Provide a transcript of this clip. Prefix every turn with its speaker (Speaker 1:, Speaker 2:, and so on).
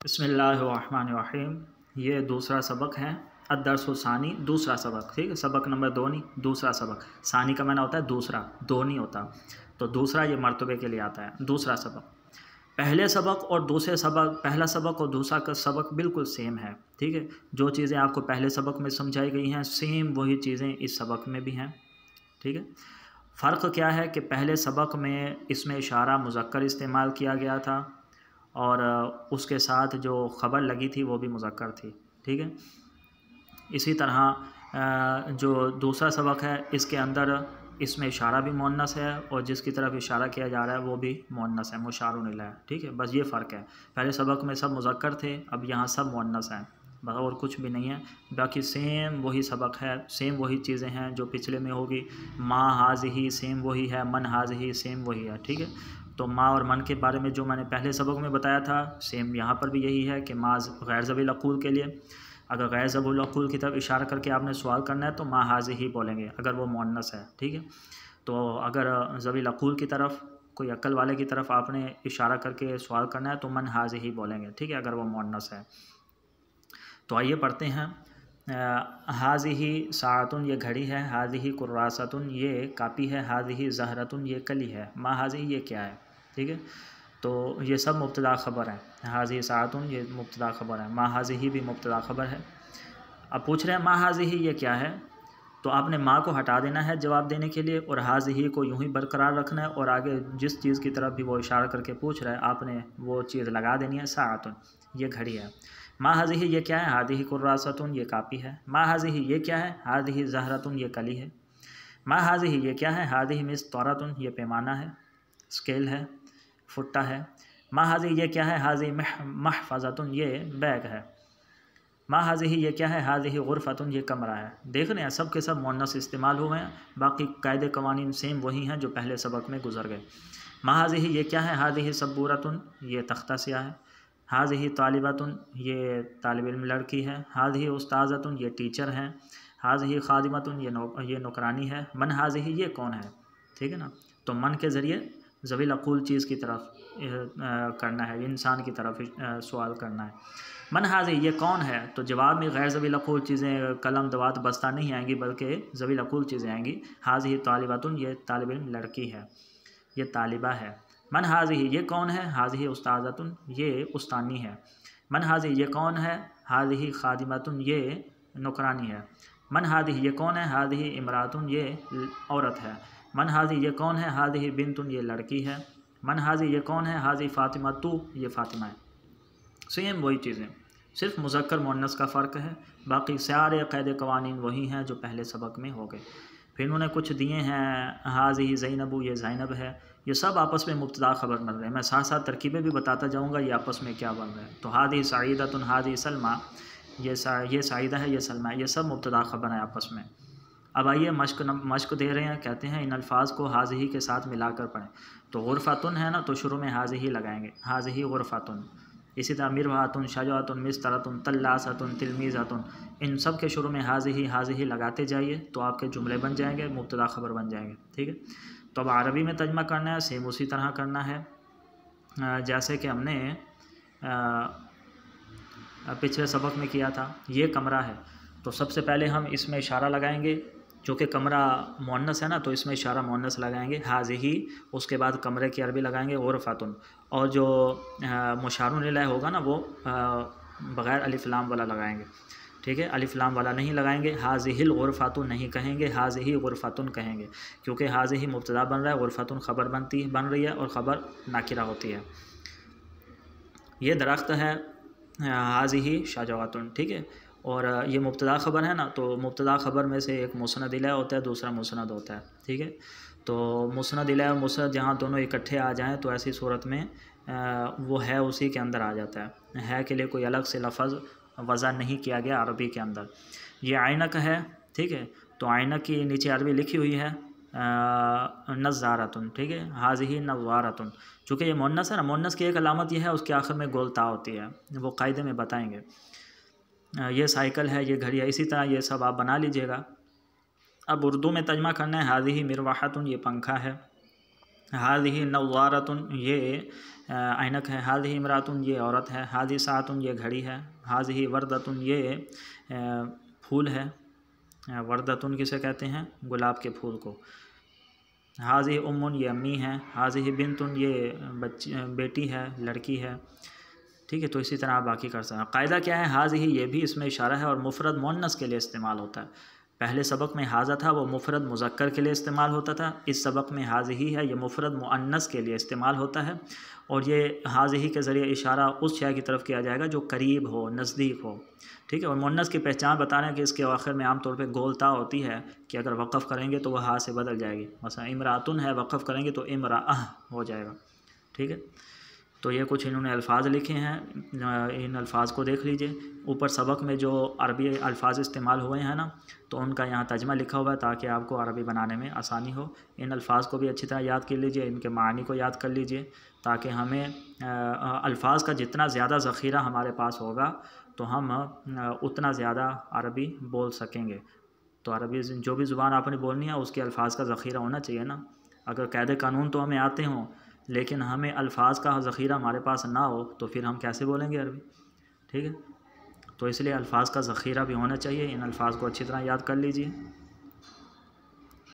Speaker 1: बिस्मिल्लाहिर्रहमानिर्रहीम। ये दूसरा सबक है अद्दर्सुसानी, दूसरा सबक। ठीक है, सबक नंबर 2 नहीं, दूसरा सबक। सानी का माना होता है दूसरा, दो नहीं होता। तो दूसरा ये मर्तबे के लिए आता है, दूसरा सबक। पहले सबक और दूसरे सबक, पहला सबक और दूसरा का सबक बिल्कुल सेम है। ठीक है, जो चीज़ें आपको पहले सबक में समझाई गई हैं सेम वही चीज़ें इस सबक में भी हैं। ठीक है, फ़र्क क्या है कि पहले सबक में इसमें इशारा मुज़क्कर इस्तेमाल किया गया था और उसके साथ जो ख़बर लगी थी वो भी मुज़क्कर थी। ठीक है, इसी तरह जो दूसरा सबक है इसके अंदर इसमें इशारा भी मुअन्नस है और जिसकी तरफ इशारा किया जा रहा है वो भी मुअन्नस है, मुशारुन इलैह। ठीक है, बस ये फ़र्क है। पहले सबक में सब मुज़क्कर थे, अब यहाँ सब मुअन्नस हैं, बस और कुछ भी नहीं है। बाकी सेम वही सबक है, सेम वही चीज़ें हैं जो पिछले में होगी। माँ हाज़िही सेम वही है, मन हाज़िही सेम वही है। ठीक है, तो माँ और मन के बारे में जो मैंने पहले सबक में बताया था सेम यहाँ पर भी यही है कि माँ गैर ज़वील अक़ूल के लिए अगर गैर ज़वील अक़ूल की तरफ इशारा करके आपने सवाल करना है तो माँ हाज़िही बोलेंगे अगर वो मुअन्नस है। ठीक है, तो अगर ज़वील अक़ूल की तरफ, कोई अक्ल वाले की तरफ आपने इशारा करके सवाल करना है तो मन हाज़िही बोलेंगे। ठीक है, अगर वो मुअन्नस है। तो आइए पढ़ते हैं। हाज़िही साअतुन ये घड़ी है, हाज़िही कुर्रासतुन ये कापी है, हाज़िही ज़हरतुन ये कली है, मा हाज़िही ये क्या है। ठीक है, तो ये सब मुब्तदा ख़बर है। हाज़िही साअतुन ये मुब्तदा ख़बर है, मा हाज़िही भी मुब्तदा ख़बर है। अब पूछ रहे हैं मा हाज़िही ये क्या है, तो आपने माँ को हटा देना है जवाब देने के लिए और हाज़िही को यूं ही बरकरार रखना है और आगे जिस चीज़ की तरफ भी वो इशारा करके पूछ रहा है आपने वो चीज़ लगा देनी है। साअतुन ये घड़ी है, मा हाज़िही ये क्या है, हाज़िही कुर्रासतुन ये कापी है, मा हाज़िही ये क्या है, हाज़िही ज़हरतुन ये कली है, मा हाज़िही ये क्या है, हाज़िही मिस्तौरतुन ये पैमाना है, स्केल है, फुट्टा है, मा हाज़िही ये क्या है, हाज़िही महफ़ज़तुन ये बैग है, मा हाज़िही ये क्या है, हाज़िही गुरफ़तुन ये कमरा है। देख रहे हैं सब के सब मुअन्नस इस्तेमाल हुए हैं, बाकी कायदे कवानीन सेम वही हैं जो पहले सबक में गुजर गए। मा हाज़िही ये क्या है, हाज़िही सबूरतुन ये तख्ता स्याह है, हाज़िही तालिबतुन ये तालिब इल्म लड़की है, हाज़िही उस्ताज़तुन ये टीचर हैं, हाज़िही खादिमतुन ये नौकरानी है, मन हाज़िही ये कौन है। ठीक है ना, तो मन के ज़रिए ज़वील अक़ूल चीज़ की तरफ करना है, इंसान की तरफ सवाल करना है। मन हाज़िही ये कौन है, तो जवाब में गैर ज़वील अक़ूल चीज़ें कलम दवात बस्ता नहीं आएंगी बल्कि ज़वील अक़ूल चीज़ें आएंगी। हाज़िही तालिबतुन ये तालिब इल्म लड़की है, ये तालिबा है। मन हाज़िही ये कौन है, हाज़िही उस्ताज़तुन ये उस्तानी है। मन हाज़िही ये कौन है, हाज़िही खादिमतुन ये नौकरानी है। मन हाज़िही ये कौन है, हाज़िही इमरातुन ये औरत है। मन हाज़िही ये कौन है, हाज़िही बिन्तुन ये लड़की है। मन हाज़िही ये कौन है, हाज़िही फ़ातिमतु ये फ़ातिमा है। सेम वही चीज़ें, सिर्फ मुज़क्कर मुअन्नस का फ़र्क है, बाकी सारे क़ैदे कवानीन वही हैं जो पहले सबक में हो गए। फिर उन्होंने कुछ दिए हैं, हाज़िही ज़ैनबु ये ज़ैनब है, ये सब आपस में मुब्तदा ख़बर बन रहे हैं। मैं साथ साथ तरकीबें भी बताता जाऊँगा ये आपस में क्या बन रहा है। तो हाज़िही सईदतुन हाज़िही सलमा ये सईदा है, ये सलमा है, ये सब मुब्तदा ख़बर है आपस में। अब आइए मश्क दे रहे हैं, कहते हैं इन अल्फाज़ को हाज़िही के साथ मिलाकर पढ़ें। तो गुरफ़तुन है ना, तो शुरू में हाज़िही लगाएंगे, हाज़िही गुरफ़तुन। इसी तरह मिरवातुन, शजाअतुन, मिस्तरतुन, तल्लासतुन, तिलमीज़तुन, इन सब के शुरू में हाज़िही हाज़िही लगाते जाइए तो आपके जुमले बन जाएंगे, मुब्तदा ख़बर बन जाएंगे। ठीक है, तो अब अरबी में तर्जुमा करना है, सेम उसी तरह करना है जैसे कि हमने पिछले सबक में किया था। ये कमरा है, तो सबसे पहले हम इसमें इशारा लगाएंगे, चूँकि कमरा मुअन्नस है ना तो इसमें इशारा मुअन्नस लगाएंगे हाज़िही, उसके बाद कमरे की अरबी लगाएंगे गुरफ़तुन, और जो मुशारुन इलैह होगा ना वो बग़ैर अलिफ लाम वाला लगाएंगे। ठीक है, अलिफ लाम वाला नहीं लगाएंगे, हाज़िहिल गुरफ़तुन नहीं कहेंगे, हाज़िही गुरफ़तुन कहेंगे, क्योंकि हाज़िही मुब्तदा बन रहा है, गुरफ़तुन ख़बर बन रही है और ख़बर नाकिरा होती है। ये दरख्त है, हाज़िही शजरतुन। ठीक है, और ये मुब्तदा ख़बर है ना, तो मुब्तदा ख़बर में से एक मुस्नद इलैह होता है, दूसरा मुस्नद होता है। ठीक है, तो मुस्नद इलैह और मुस्नद जहाँ दोनों इकट्ठे आ जाएं तो ऐसी सूरत में वो है उसी के अंदर आ जाता है के लिए कोई अलग से लफ्ज़ वज़ा नहीं किया गया अरबी के अंदर। ये आइनक है। ठीक है, तो आइनक की नीचे अरबी लिखी हुई है नज़ारतुन। ठीक है, हाज़िही नज़ारतुन, चूँकि ये मुअन्नस है ना, मुअन्नस की एक अलामत यह है उसके आखिर में गोलता होती है, वो कायदे में बताएंगे। ये साइकिल है, ये घड़ी है, इसी तरह ये सब आप बना लीजिएगा। अब उर्दू में तर्जुमा करना है, हाज़िही मिरवाहतुन ये पंखा है, हाज़िही नव्वारतुन ये ऐनक है। हाज़िही इमरातुन ये औरत है। हाज़िही साअतुन ये घड़ी है। हाज़िही वर्दतुन ये फूल है। वर्दतुन किसे कहते हैं? गुलाब के फूल को। हाज़िही उम्मुन ये अम्मी है। हाज़िही बिन्तुन ये बच्ची बेटी है, लड़की है। ठीक है, तो इसी तरह आप बाकी कर सकते हैं। कायदा क्या है? हाज़िही ये भी इसमें इशारा है और मुफ़रद मुअन्नस के लिए इस्तेमाल होता है। पहले सबक में हाज़ा था, वो मुफ़रद मुज़क्कर के लिए इस्तेमाल होता था। इस सबक में हाज़िही है, ये मुफ़रद मुअन्नस के लिए इस्तेमाल होता है। और ये हाज़िही के ज़रिए इशारा उस शय की तरफ किया जाएगा जो करीब हो, नज़दीक हो। ठीक है, और मुअन्नस की पहचान बता रहे हैं कि इसके आखिर में आमतौर पर गोलता होती है कि अगर वक़फ़ करेंगे तो वह हा से बदल जाएगी। मसलन इमरातुन है, वक़फ़ करेंगे तो इमराअह हो जाएगा। ठीक है, तो ये कुछ इन्होंने अल्फाज लिखे हैं, इन अल्फाज को देख लीजिए। ऊपर सबक में जो अरबी अल्फाज इस्तेमाल हुए हैं ना, तो उनका यहाँ तर्जुमा लिखा हुआ है ताकि आपको अरबी बनाने में आसानी हो। इन अल्फाज को भी अच्छी तरह याद कर लीजिए, इनके मानी को याद कर लीजिए, ताकि हमें अल्फाज का जितना ज़्यादा ज़ख़ीरा हमारे पास होगा तो हम उतना ज़्यादा अरबी बोल सकेंगे। तो अरबी जो भी ज़ुबान आपने बोलनी है उसके अल्फाज का ज़ख़ीरा होना चाहिए ना। अगर कायदे कानून तो हमें आते हों लेकिन हमें अल्फाज का ज़ख़ीरा हमारे पास ना हो तो फिर हम कैसे बोलेंगे अरबी? ठीक है, तो इसलिए अल्फाज का ज़ख़ीरा भी होना चाहिए। इन अल्फाज को अच्छी तरह याद कर लीजिए।